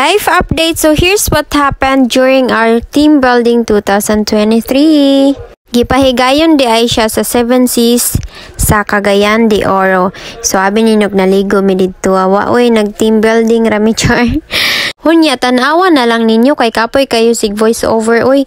Life update. So here's what happened during our team building 2023. Gipahigayon di ay siya sa 7 Seas sa Cagayan de Oro. So abi ninog naligo mi didto. Waoy nag team building rami char. Hunya, tanawa na lang ninyo kay kapoy kayo sig voice over. Uy,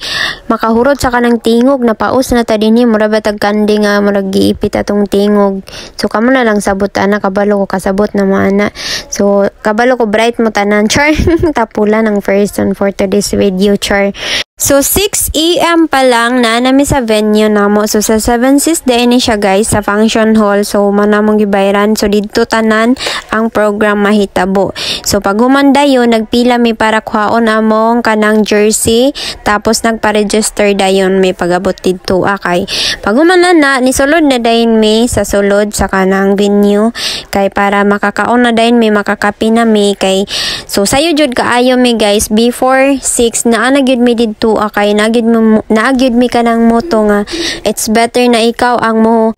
makahurot sa kanang tingog na paus na ta dinhi mura batag kandi nga murag giipit atong tingog. So kamo na lang sabot ana kabalo ko kasabot na mana. So kabalo ko bright mo tanan char. Tapula ng first one for today's video char. So 6 AM pa lang na nami sa venue namo. So sa 7 Seas day ni siya guys sa function hall. So manamong gibayran. So didto tanan ang program mahitabo. So pag humandayon nagpila mi para kuhaon among kanang jersey tapos nagpa-register dayon may pagabot didto akay. Pag humanana ni sulod na dayon mi sa sulod sa kanang venue kay para makakaon na dayon mi makakapi na mi kay so sayo jud kaayo mi guys before 6 naa na gyud mi didto akay naagid mi kanang moto nga it's better na ikaw ang mo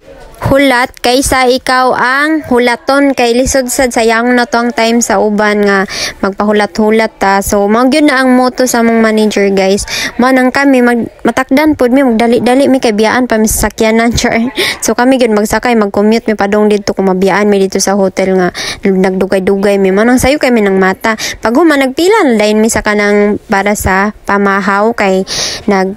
hulat kaysa ikaw ang hulaton kay lisod sad sayang na to ang time sa uban nga magpahulat-hulat ta. So mao gyud na ang moto sa mong manager guys. Manang kami matakdan pud mi magdali-dali mi kay biyaan pa mi sa sakyanan char. So kami gyud magsakay mag-commute mi padong didto kung mabiyaan mi dito sa hotel nga nagdugay-dugay mi manang sayo kami nang mata. Pag human nagpila na dayon mi sa kanang para sa pamahaw kay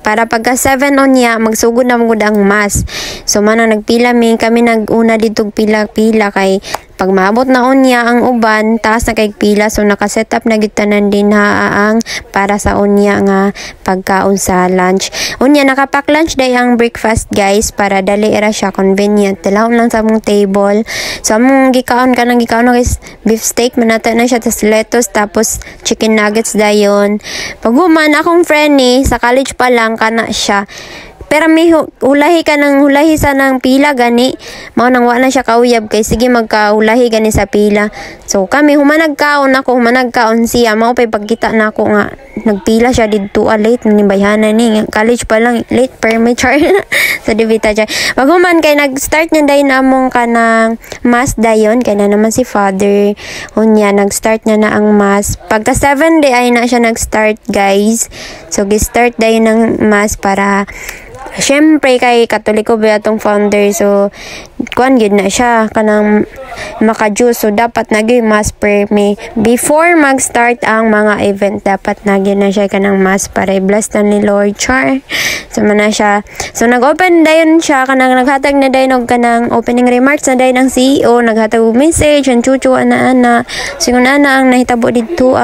para pagka 7 unya magsugod na mugod ang mass. So manang nagpila mi kami naguna dito pila-pila kay pag maabot na unya ang uban taas na kay pila so naka-set up na gitanan din ang para sa unya nga pagkaon sa lunch. Unya nakapack lunch day ang breakfast guys para dali ra siya convenient. Talawon lang sa mong table. So among gikaon guys beef steak manata na siya tas lettuce tapos chicken nuggets dayon. Pag human akong friend ni sa college pa lang kana siya. Pero may hulahi sa nang pila gani. Mao nang wa na siya kauyab kay sige magkahulahi gani sa pila. So kami humanagkaon siya. Mao pay pagkita na ako nga nagpila siya didto late ni bayhanan ni college pa lang late permit char sa debita char. Pag human kay nag-start na dayon among kanang mass dayon kay na naman si father. Unya nag-start na ang mass. Pagka 7 day ay na siya nag-start guys. So gi-start dayon ng mass para syempre kay Katoliko ba atong founder so kuan gid na siya kanang maka-juice so dapat nagay mass permi before mag-start ang mga event dapat nagay na siya kanang mass para i-bless na ni Lord char so man siya so nag-open dayon siya kanang naghatag na dayon og kanang opening remarks na dayon ang CEO naghatag og message ang chuchu ana sigon ana ang nahitabo didto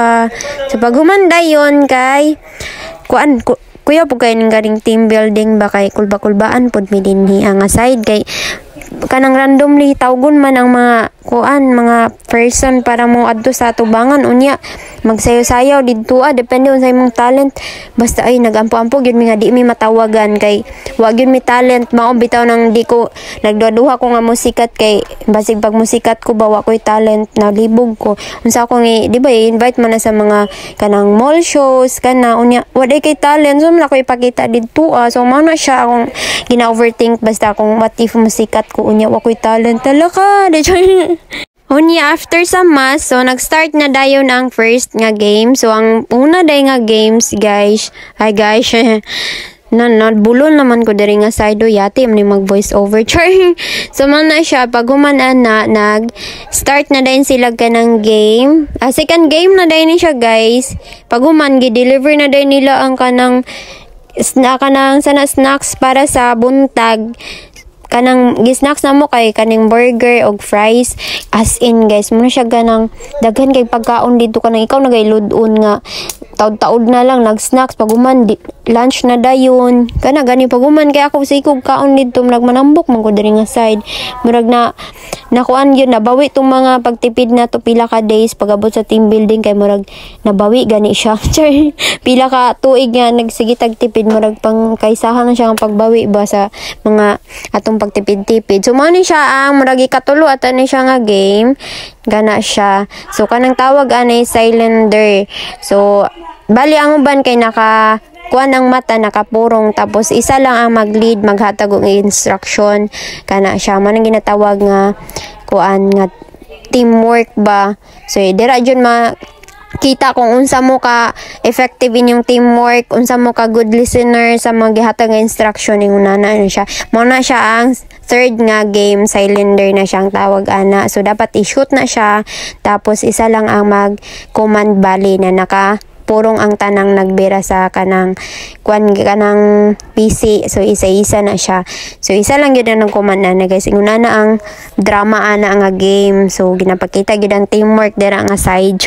so pag human dayon kay kuya po kayo ng galing team building ba kay kulba-kulbaan pod mi dinhi ang aside kay kanang randomly tawgon man ang mga mga person para mo adto sa tubangan unya magsayo-sayaw didto depende on sa imong talent basta ay nagampo-ampo gyud mi nga di mi matawagan kay wa gyud mi talent mao bitaw nang di ko nagduha ko nga musikat kay basig pag musikat ko bawa ko'y talent na libog ko unsa ako di ba invite man na sa mga kanang mall shows kana unya wa day kay talent so man ako ipakita didto so mao na siya akong gina-overthink basta akong what if musikat ko unya wa ko'y talent talaka Unya after sa mass, so nag-start na dayon ang first nga game. So ang una day nga games guys, bulol naman ko diri nga side yati ni mag voice over char. So man na siya pag humanan na nag-start na dayon sila kanang game. Second game na dayon ni siya guys. Pag human gi-deliver na dayon nila ang kanang snacks para sa buntag. Kanang gisnacks na mo kay kaning burger og fries as in guys mo siya ganang daghan kay pagkaon dito kanang ikaw nagailudon nga taud-taud na lang nag-snacks pag human lunch na dayon kana gani pag human kay ako sikog kaon dito nagmanambok man ko diri nga side murag na nakuan gyud nabawi tong mga pagtipid na to pila ka days pagabot sa team building kay murag nabawi gani siya pila ka tuig nga nagsige tagtipid murag pang kaysahan na siya ang pagbawi ba sa mga atong pagtipid-tipid so mao ni siya ang murag ikatulo ata ni siya nga game gana siya so kanang tawag anay cylinder so bali ang uban kay kuan ang mata nakapurong tapos isa lang ang mag-lead maghatag og instruction kana siya man ang ginatawag nga kuan nga teamwork ba so dira jud kita kung unsa mo ka effective in yung teamwork, unsa mo ka good listener sa mga gihatag nga instruction ning unana siya. Mao na siya ang third nga game, cylinder na siyang tawag ana. So dapat i-shoot na siya, tapos isa lang ang mag-command bali na naka purong ang tanang nagbira sa kanang PC. So isa-isa na siya. So isa lang gyud ang command na guys. Inguna na ang drama ana nga game. So ginapakita gyud ang teamwork dira nga side.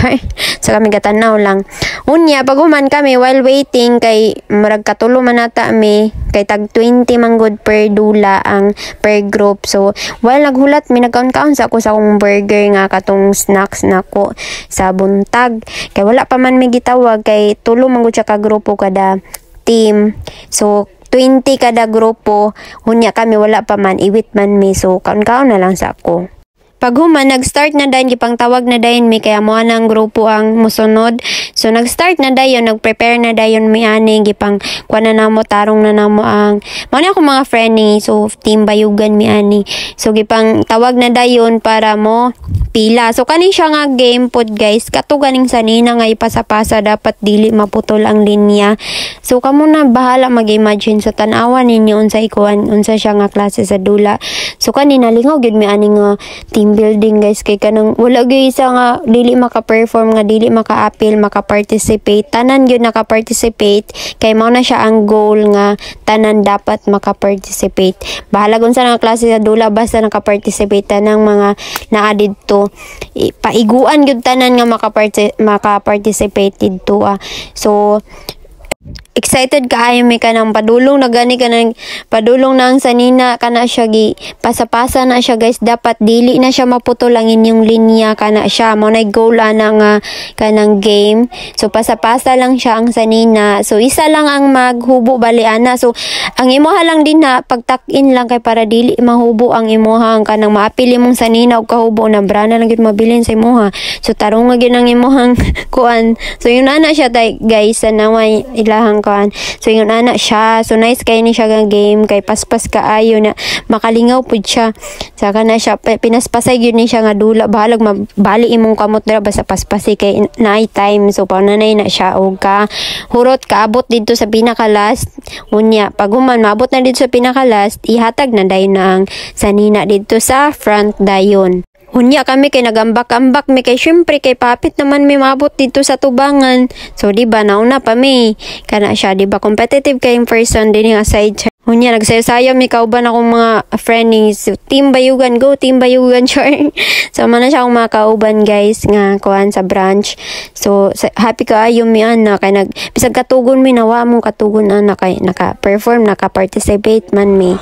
So kami gatanaw lang. Unya pag human kami while waiting kay murag katulo man nata mi kay tag 20 man good per dula ang per group. So while naghulat mi nagkaon-kaon sa ako sa akong burger nga katong snacks nako sa buntag kay wala pa man mi gitawag kay tulo man gud siya ka grupo kada team. So 20 kada grupo, hunya kami wala pa man iwit man mi. So kaon-kaon na lang sa ako. Pag human, nag-start na dayon, gipang tawag na dayon mi, kaya mo ang grupo ang musunod. So, nag-start na dayon, nag-prepare na dayon mi ani, gipang kuha na namo, tarong na namo ang, mga ako mga friend ni, so, team bayugan mi ani. So, gipang tawag na dayon para mo pila. So, kanin siya nga game pod guys, katuganing sanina nga ipasa-pasa, dapat dili maputol ang linya. So, kamo na bahala mag-imagine sa tanawan ninyo, unsa ikuan, unsa siya nga klase sa dula. So, kanina, lingaw, gid mi ani nga team building guys kay kanang wala gyud isa nga dili maka-perform nga dili maka-appeal maka-participate tanan gyud naka-participate kay mao na siya ang goal nga tanan dapat maka-participate. Bahala kung sa nga klase sa dula basta naka-participate tanang mga naa didto paiguan gyud tanan nga maka-participate didto So excited kaayo mi kanang padulong na gani kanang padulong na ang sanina kana siya gi pasapasa na siya guys, dapat dili na siya maputol ang inyong linya kana siya mo na goal ana nga kanang game. So pasapasa lang siya ang sanina, so isa lang ang maghubo bali ana. So ang imuha lang din na pagtak-in lang kay para dili mahubo ang imuha ang kanang maapil imong sanina og kahubo na brana lang gid mabilin sa imuha. So tarong nga gid ang imuhang kuan. So yun ana siya guys sa naway ilahang kuan. So yun ana siya. So nice kay ni siya nga game kay paspas kaayo na makalingaw pud siya. Saka na siya pinaspasay gyud ni siya nga dula bahalag mabali imong kamot dira basta paspasay kay night time. So paunanay na siya og ka hurot kaabot didto sa pinaka last. Unya pag human maabot na didto sa pinaka last, ihatag na dayon na ang sanina didto sa front dayon. Hunya kami kay nagambak-ambak mi kay syempre kay papit naman mi maabot dito sa tubangan. So di ba nauna pa mi kana siya, di ba competitive kay person din nga side. Hunya nagsayo-sayo mi kauban akong mga friend ni Team Bayugan, go Team Bayugan sure. So man na siya akong mga kauban guys nga kuan sa branch. So happy kaayo mi ana kay bisag katugon mi nawa mo katugon ana kay naka-perform naka-participate man mi.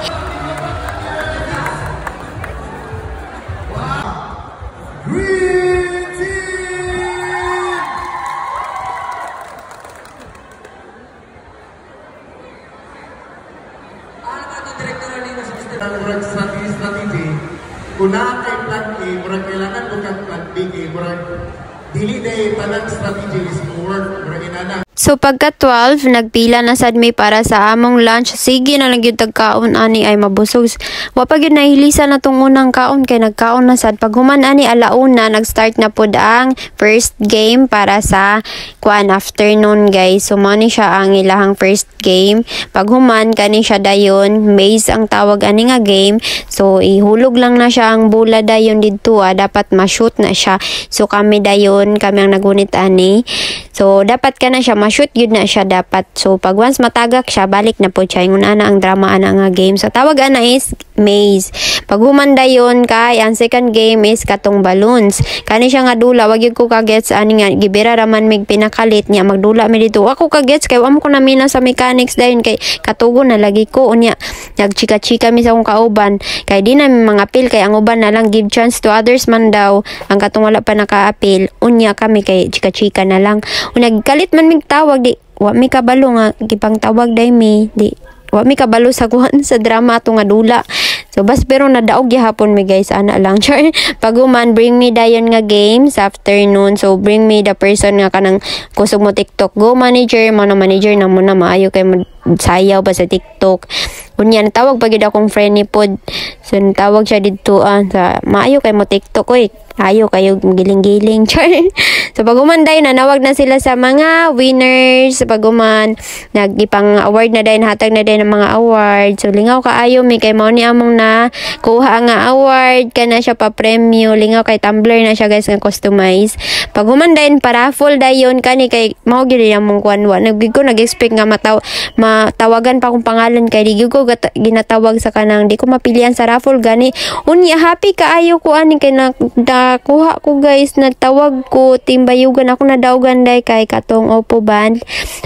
Murag strategi kuna kay plan A murag kailangan mo kag plan B kay murag dili day tanang strategies work murag inana. So pagka 12 nagpila na sad mi para sa among lunch. Sige na lang gyud tagkaon ani ay mabusog. Wa pa gyud nahilisa na tong unang kaon kay nagkaon na sad. Pag human ani alauna nag-start na pud ang first game para sa kuan afternoon guys. So mo ni siya ang ilahang first game. Pag human kani siya dayon maze ang tawag ani nga game. So ihulog lang na siya ang bola dayon didto dapat ma-shoot na siya. So kami dayon kami ang nagunit ani. So dapat kana siya ma-shoot yun na siya dapat. So pag once matagak siya balik na po siya. Ingon ana ang drama ana nga game. So tawag ana is maze. Pag humanda yun kay ang second game is katong balloons. Kani siya nga dula wag yun ko kagets ani nga gibira raman mig pinakalit niya magdula mi dito. Ako kagets kay amo ko na mina sa mechanics dayon kay katugo na lagi ko unya nagchika-chika mi sa akong kauban kay di na mga apil kay ang uban na lang give chance to others man daw ang katong wala pa naka-apil unya kami kay chika-chika na lang unya galit man mig tawag di wa mi kabalo nga gipang tawag day mi di wa mi kabalo sa kuhan sa drama ato nga dula. So bas pero nadaog gihapon mi guys ana lang sure. Pag human bring me dayon nga games afternoon. So bring me the person nga kanang kusog mo TikTok go manager mo na manager na mo na maayo kay sayaw ba sa TikTok. Unya natawag pa gid akong friend ni pod. So tawag siya dito sa maayo kay mo TikTok oy. Ayo kayo giling-giling. So pagumanday na nawag na sila sa mga winners. Sa paguman nagipang award na din, hatag na din ng mga award. So lingaw kaayo mi kay mao ni among na kuha nga award kana siya pa premyo. Lingaw kay tumbler na siya guys nga customize. Pagumanday para full dayon kani kay mao gyud among kuanwa. Nag-expect nga matawagan pa akong pangalan kay di ko ginatawag sa kanang di ko mapilian sa raffle gani. Unya happy kaayo ko ani kay kuha ko guys, nagtawag ko timbayugan ako na dawgan day kay katong Oppo band.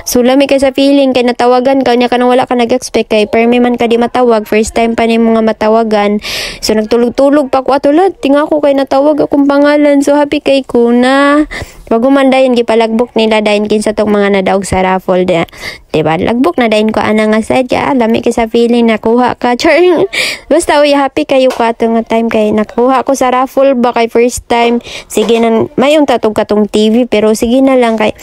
So lami kay sa feeling kay natawagan ka niya kanang wala ka nag-expect kay permi man ka di matawag, first time pa ni mga matawagan. So nagtulog-tulog pa ko atulad tinga ko kay natawag akong pangalan. So happy kay ko na paguman dayon gipalagbok nila dayon kinsa tong mga nadaog sa raffle diba lagbok na dayon ko ana nga sadya lami kay sa feeling nakuha ka basta uy happy kayo ka atong time kay nakuha ko sa raffle ba kay first time sige na may unta katong TV pero sige na lang kay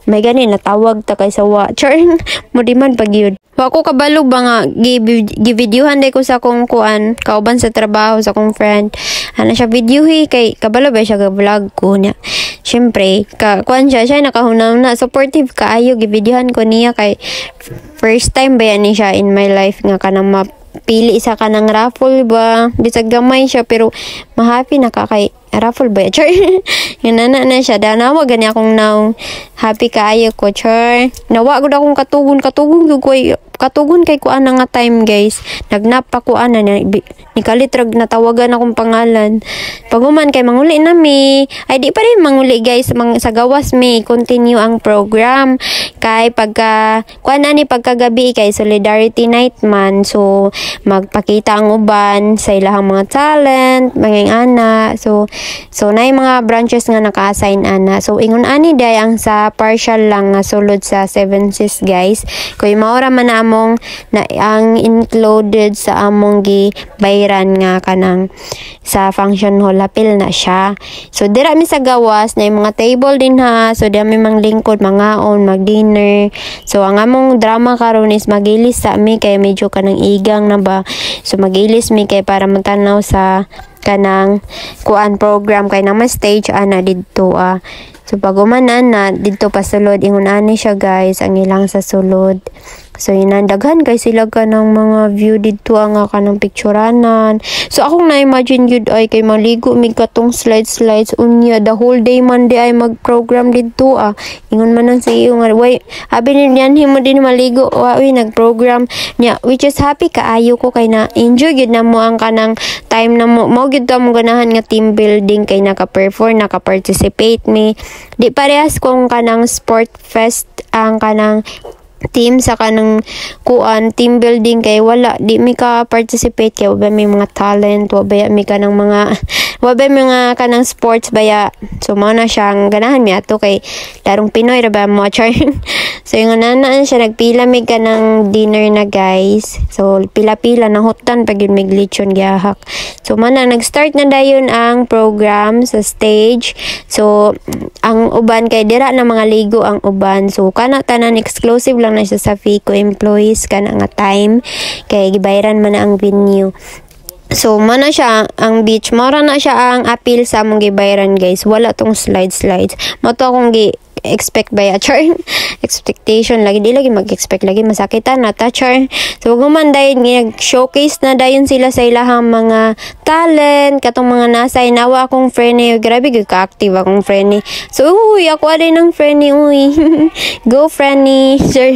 may gani natawag ta kay sa mo di man pag yun. Wa ko kabalo ba nga gi-videohan day ko sa kong kuan kauban sa trabaho sa kong friend. Ana siya videohi kay kabalo ba siya ga-vlog ko niya. Syempre kuan siya nakahunaw na supportive kaayo gi-videohan ko niya kay first time ba yan siya in my life nga kanang pili sa kanang raffle ba bisag gamay siya pero ma-happy na ka kay raffle ba yan na siya danawa gani akong now happy kaayo ko nawa gud akong katugon kay kuan nga time guys nagnapa ko ana ni kalitrag natawagan akong pangalan paguman kay manguli na mi ay di pa rin manguli guys sa gawas mi continue ang program kay pagka kuan ani pagkagabi kay solidarity night man so magpakita ang uban sa ilahang mga talent mga ana so nay mga branches nga naka-assign ana so ingon ani day ang sa partial lang nga sulod sa 7 Seas guys kay maora man na among na ang included sa among gibayran nga kanang sa function hall apil na siya so dira mi sa gawas na yung mga table din ha so dira mi mang lingkod mangaon mag dinner so ang among drama karon is magilis sa mi kay medyo kanang igang na ba so magilis mi kay para matanaw sa kanang kuan program kay na stage ana didto so pagumanan na didto pa sulod ingon ani siya guys ang ilang sa sulod so inandaghan kay sila kanang mga view didto ang kanang picturanan so akong na-imagine yun ay kay maligo mig katong slides unya the whole day man di ay mag-program didto ingon man ang CEO nga way abi ni yan himo din maligo nag-program niya which is happy kaayo ko kay na enjoy gid na mo ang kanang time na mo gid ta mo ganahan nga team building kay naka-perform naka-participate mi di parehas kung kanang sport fest ang kanang team sa kanang kuan team building kay wala di mi ka participate kay wala may mga talent wala mi kanang mga wala mga kanang sports baya so mao na siyang ganahan mi ato kay larong Pinoy ra ba mo so yung nana siya nagpila mi kanang dinner na guys so pila-pila na hutan pag yun mig lechon gihahak so mana nag-start na dayon ang program sa stage so ang uban kay dira na mga ligo ang uban so kana tanan exclusive lang na siya sa Fico employees kana nga time kay gibayaran man na ang venue so mana siya ang beach mora na siya ang appeal sa among gibayaran guys wala tong slides mo to akong expect by a expectation lagi di lagi mag-expect lagi masakitan na ta so guman dayon nag-showcase na dayon sila sa ilahang mga talent katong mga nasa inawa akong friend ni grabe gyud ka-active akong friend ni so uy ako adin ng friend ni uy go friend ni sir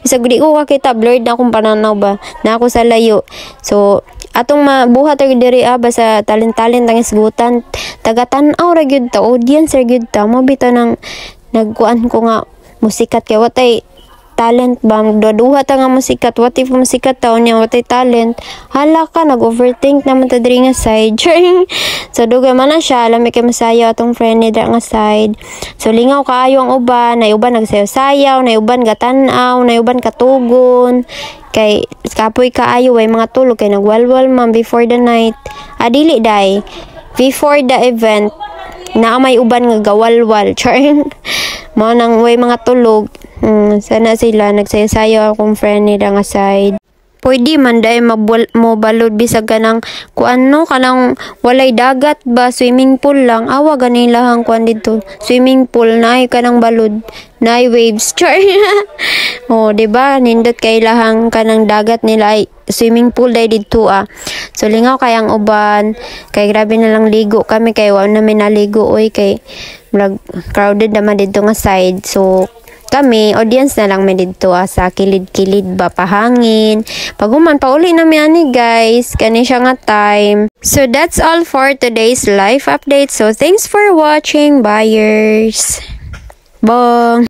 isa gudi ko kakita blurred na akong pananaw ba na ako sa layo so atong mabuhat og diri ba sa talent ang isgutan taga-tan-aw ra gyud ta audience ra gyud ta mo bitaw nang nagkuan ko nga musikat kay watay talent ba duha ta nga musikat what if musikat taon niya watay talent hala ka nag-overthink naman ta diri nga side so dugay man na siya alam kay masayaw atong friend ni nga side so lingaw kaayo ang uban na uban nagsayaw na uban gatan-aw na uban katugon kay kapoy kaayo way mga tulog kay nagwalwal man before the night adili day before the event na may uban nga gawalwal mo nang way mga tulog sana sila nagsayaw akong friend nila nga side pwede man dahil mo balod bisag kanang kuan no, kanang walay dagat ba, swimming pool lang, awa ganilahang kuan dito, swimming pool na ay kanang balod, na ay waves, char. Oh, diba, nindot kay lahang kanang dagat nila ay swimming pool dahil dito So lingaw kayang uban, kay grabe na lang ligo kami, kay wala namin naligo oy, kay crowded naman dito nga side. So kami, audience na lang may dito sa kilid-kilid ba, pahangin. Paguman, pauli namin ani guys. Kani siya nga time. So that's all for today's life update. So thanks for watching, buyers. Bong!